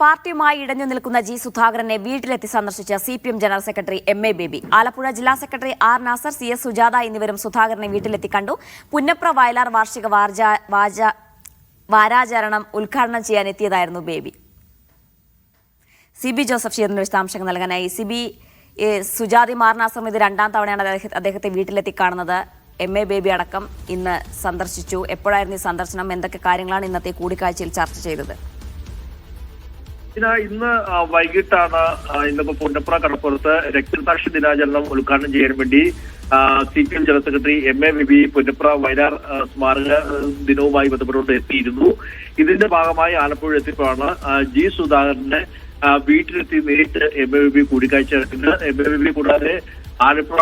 പാർട്ടിയുമായി ഇടഞ്ഞു നിൽക്കുന്ന ജി സുധാകരനെ വീട്ടിലെത്തി സന്ദർശിച്ച CPM general secretary MA. Baby. Alappuzha ജില്ലാ secretary R Nasar, C S. Sujatha എന്നിവരും സുധാകരനെ വീട്ടിലെത്തി കണ്ടു. പുന്നപ്ര വയലാർ വാർഷിക വാരാചരണം ഉദ്ഘാടനം ചെയ്യാനെത്തിയതായിരുന്നു ബേബി. സി.ബി. ജോസഫ് ചേർന്ന വിശദാംശങ്ങൾ നൽകാനായി. സി.ബി. സുജാതയും ആർ നാസറും ഇത് രണ്ടാം തവണയാണ് അദ്ദേഹത്തെ വീട്ടിലെത്തി കാണുന്നത്. എം.എ. ബേബി അടക്കം ഇന്ന് സന്ദർശിച്ചു. എപ്പോഴായിരുന്നു ഈ സന്ദർശനം? എന്തൊക്കെ കാര്യങ്ങളാണ് ഇന്നത്തെ കൂടിക്കാഴ്ചയിൽ ചർച്ച ചെയ്തത്? ഇന്ന് വൈകിട്ടാണ് ഇന്നിപ്പോ പുന്നപ്ര കടപ്പുറത്ത് രക്തസാക്ഷി ദിനാചരണം ഉദ്ഘാടനം ചെയ്യാൻ വേണ്ടി CPM general secretary MA. Baby Punnapra Vayalar സ്മാരക ദിനവുമായി ബന്ധപ്പെട്ടുകൊണ്ട് എത്തിയിരുന്നു. ഇതിന്റെ ഭാഗമായി ആലപ്പുഴ എത്തിയപ്പോഴാണ് ജി സുധാകരനെ വീട്ടിലെത്തി നേരിട്ട് എം.എ. ബേബി കൂടിക്കാഴ്ച നടത്തുന്നത്. എം.എ. ബേബി കൂടാതെ ആലപ്പുഴ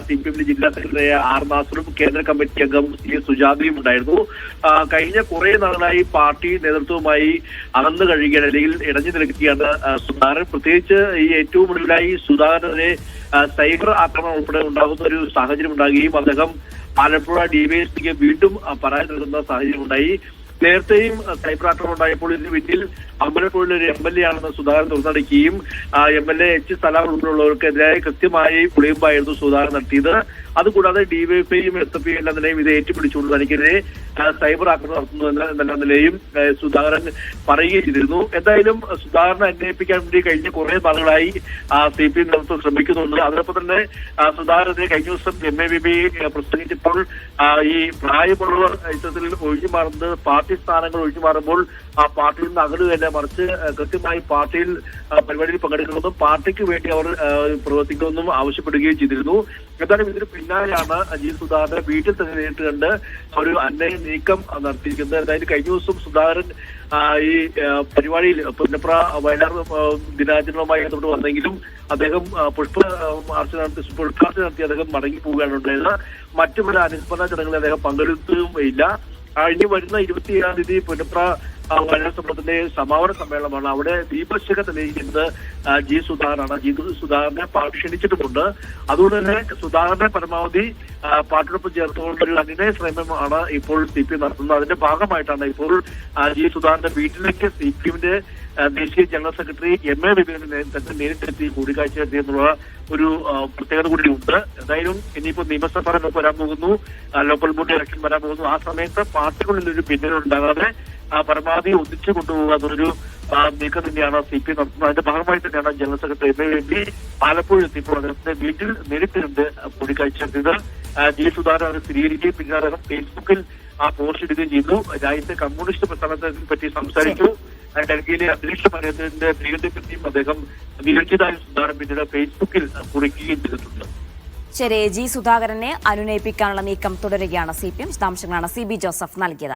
സിപിഎം ജില്ലാ സെക്രട്ടറി ആർ നാസറും കേന്ദ്ര കമ്മിറ്റി അംഗം സി.എസ്. സുജാതയും ഉണ്ടായിരുന്നു. കഴിഞ്ഞ കുറെ നാളായി പാർട്ടി നേതൃത്വവുമായി അകന്നു കഴിയുകയാണ്, അല്ലെങ്കിൽ ഇടഞ്ഞു നിൽക്കുകയാണ് സുധാകരൻ. പ്രത്യേകിച്ച് ഈ ഏറ്റവും ഒടുവിലായി സുധാകരനെ സൈബർ ആക്രമണം ഉൾപ്പെടെ ഉണ്ടാകുന്ന ഒരു സാഹചര്യം ഉണ്ടാകുകയും അദ്ദേഹം ആലപ്പുഴ ഡിവൈഎസ്പിക്ക് വീണ്ടും പരാതി നൽകുന്ന സാഹചര്യം ഉണ്ടായി. നേരത്തെയും സൈബർ ആക്രമണം ഉണ്ടായപ്പോൾ ഇതിന് പിന്നിൽ അമ്പലപ്പുഴയിലെ ഒരു എം.എൽ.എ. ആണെന്ന് സുധാകരൻ തുറന്നടിക്കുകയും എം.എൽ.എ. എച്ച് സലാം ഉൾപ്പെടെയുള്ളവർക്കെതിരായി കൃത്യമായി പുളിയുമ്പായിരുന്നു സുധാകരൻ നടത്തിയത്. അതുകൂടാതെ ഡിവൈഎഫ്ഐയും എസ്.എഫ്.ഐയും എന്ന നിലയും ഇത് ഏറ്റുപിടിച്ചുകൊണ്ട് തനിക്കെതിരെ സൈബർ ആക്രമണം നടത്തുന്നു എന്ന നിലയും സുധാകരൻ പറയുകയും ചെയ്തിരുന്നു. എന്തായാലും സുധാകരനെ അന്വേഷിപ്പിക്കാൻ വേണ്ടി കഴിഞ്ഞ കുറെ നാളുകളായി സിപിഎം നേതൃത്വം ശ്രമിക്കുന്നുണ്ട്. അതോടൊപ്പം തന്നെ സുധാകരനെ കഴിഞ്ഞ ദിവസം എം.എ. ബേബി പ്രസംഗിച്ചപ്പോൾ ഈ പ്രായമുള്ളവർ ഇത്തരത്തിൽ ഒഴിഞ്ഞു മാറുന്നത്, പാർട്ടി സ്ഥാനങ്ങൾ ഒഴിഞ്ഞു മാറുമ്പോൾ ആ പാർട്ടിയിൽ നിന്ന് അകലുകയല്ല, മറിച്ച് കൃത്യമായി പാർട്ടിയിൽ പരിപാടിയിൽ പങ്കെടുക്കണമെന്നും പാർട്ടിക്ക് വേണ്ടി അവർ പ്രവർത്തിക്കണമെന്നും ആവശ്യപ്പെടുകയും ചെയ്തിരുന്നു. എന്തായാലും ഇതിന് പിന്നാലെയാണ് ജി സുധാകരനെ വീട്ടിൽ തന്നെ നേരിട്ട് കണ്ട് ഒരു അന്വയ നീക്കം നടത്തിയിരിക്കുന്നത്. എന്തായാലും കഴിഞ്ഞ ദിവസം സുധാകരൻ ഈ പരിപാടിയിൽ പുന്നപ്ര വയലാർ ദിനാചരണവുമായി ബന്ധപ്പെട്ട് വന്നെങ്കിലും അദ്ദേഹം പുഷ്പാർച്ചന നടത്തി അദ്ദേഹം മടങ്ങി പോവുകയാണ് ഉണ്ടായത്. മറ്റു പല അനുസ്മരണ ചടങ്ങുകളിൽ അദ്ദേഹം പങ്കെടുത്തും ഇല്ല. ഇനി വരുന്ന 27-ാം തീയതി പുന്നപ്ര വയലാർ സമരത്തിന്റെ സമാപന സമ്മേളനമാണ്. അവിടെ ദീപശിഖ തെളിയിക്കുന്നത് ജി സുധാകരനാണ്. ജി സുധാകരനെ പാർട്ടി ക്ഷണിച്ചിട്ടുമുണ്ട്. അതുകൊണ്ട് തന്നെ സുധാകരനെ പരമാവധി പാർട്ടിയോടൊപ്പം ചേർത്തുകൊണ്ടൊരു അനുനയ ശ്രമമാണ് ഇപ്പോൾ സിപിഎം നടത്തുന്നത്. അതിന്റെ ഭാഗമായിട്ടാണ് ഇപ്പോൾ ജി സുധാകരന്റെ വീട്ടിലേക്ക് സിപിഎമ്മിന്റെ ദേശീയ ജനറൽ സെക്രട്ടറി എം.എ. ബേബിനെ തന്നെ നേരിട്ടെത്തി കൂടിക്കാഴ്ച നടത്തിയെന്നുള്ള ഒരു പ്രത്യേകത കൂടി ഉണ്ട്. എന്തായാലും ഇനിയിപ്പോ നിയമസഭ വരാൻ പോകുന്നു, ലോക്കൽ ബോഡി ഇലക്ഷൻ വരാൻ പോകുന്നു. ആ സമയത്ത് പാർട്ടികളിൽ ഒരു ഭിന്നതയുണ്ടാകാതെ പരമാവധി ഒന്നിച്ചു കൊണ്ടുപോകുക എന്നൊരു നീക്കം തന്നെയാണ് സിപിഎം നടത്തുന്നത്. അതിന്റെ ഭാഗമായി തന്നെയാണ് general secretary MA. Baby Alappuzha എത്തിയപ്പോൾ അദ്ദേഹത്തിന്റെ വീട്ടിൽ നേരിട്ട് കണ്ട് കൂടിക്കാഴ്ച നടത്തിയത്. ജി സുധാകരൻ അത് സ്ഥിരീകരിക്കുകയും പിന്നീട് അദ്ദേഹം ഫേസ്ബുക്കിൽ പോസ്റ്റ് ഇടുകയും ചെയ്തു. രാജ്യത്തെ കമ്മ്യൂണിസ്റ്റ് പ്രസ്ഥാനത്തെ പറ്റി സംസാരിച്ചു. ഡൽഹിയിലെ അന്തരീക്ഷ മാറ്റത്തിന്റെ ഭീകരത്തെ പറ്റിയും അദ്ദേഹം വിവരിച്ചതായി സുധാകരൻ പിന്നീട് ഫേസ്ബുക്കിൽ കുറിക്കുകയും ചെയ്തിട്ടുണ്ട്. ശരി, ജി സുധാകരനെ അനുനയിപ്പിക്കാനുള്ള നീക്കം തുടരുകയാണ് സിപിഎം. വിശദാംശങ്ങളാണ് സി.ബി. ജോസഫ് നൽകിയത്.